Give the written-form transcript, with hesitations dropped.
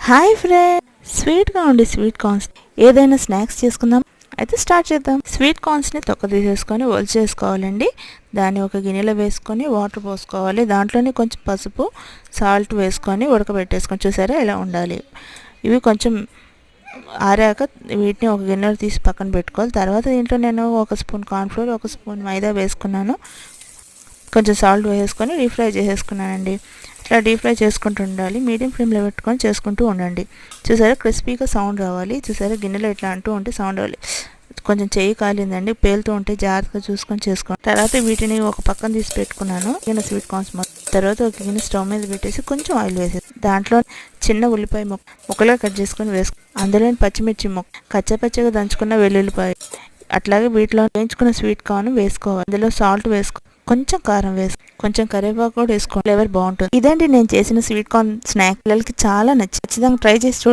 Hi friend, స్వీట్గా ఉండే sweet corns ఏదైనా స్నాక్స్ చేసుకుందాం. అయితే స్టార్ట్ చేద్దాం. స్వీట్ కార్న్స్ని తొక్క తీసేసుకొని చేసుకోవాలండి. దాన్ని ఒక గిన్నెలో వేసుకొని వాటర్ పోసుకోవాలి. దాంట్లోనే కొంచెం పసుపు, సాల్ట్ వేసుకొని ఉడకబెట్టేసుకొని, చూసారా ఇలా ఉండాలి. ఇవి కొంచెం ఆరాక వీటిని ఒక గిన్నెలో తీసి పక్కన పెట్టుకోవాలి. తర్వాత దీంట్లో నేను 1 స్పూన్ కార్న్ఫ్లోర్, 1 స్పూన్ మైదా వేసుకున్నాను. కొంచెం సాల్ట్ వేసుకొని డీప్ ఫ్రై చేసేసుకున్నానండి. ఇట్లా డీప్ ఫ్రై చేసుకుంటూ ఉండాలి. మీడియం ఫ్లేమ్లో పెట్టుకొని చేసుకుంటూ ఉండండి. చూసారా క్రిస్పీగా సౌండ్ రావాలి. చూసారా గిన్నెలో ఇట్లా అంటూ ఉంటే సౌండ్ రావాలి. కొంచెం చెయ్యి కాలిందండి, పేలుతూ ఉంటే జాగ్రత్తగా చూసుకొని చేసుకోండి. తర్వాత వీటిని ఒక పక్కన తీసి పెట్టుకున్నాను. స్వీట్ కార్న్స్ తర్వాత ఒక గిన్నె స్టవ్ మీద పెట్టేసి కొంచెం ఆయిల్ వేసేసి దాంట్లో చిన్న ఉల్లిపాయ ముక్కలుగా కట్ చేసుకొని అందులో పచ్చిమిర్చి కచ్చపచ్చగా దంచుకున్న వెల్లుల్లిపాయ, అట్లాగే వీటిలో వేయించుకున్న స్వీట్ కార్న్ వేసుకోవాలి. అందులో సాల్ట్ కొంచెం కారం కొంచెం కరివేపాకు కూడా వేసుకోండి, ఫ్లేవర్ బాగుంటుంది. ఇదండి నేను చేసిన స్వీట్ కార్న్ స్నాక్. పిల్లలకి చాలా నచ్చింది. ఖచ్చితంగా ట్రై చేసి చూడండి.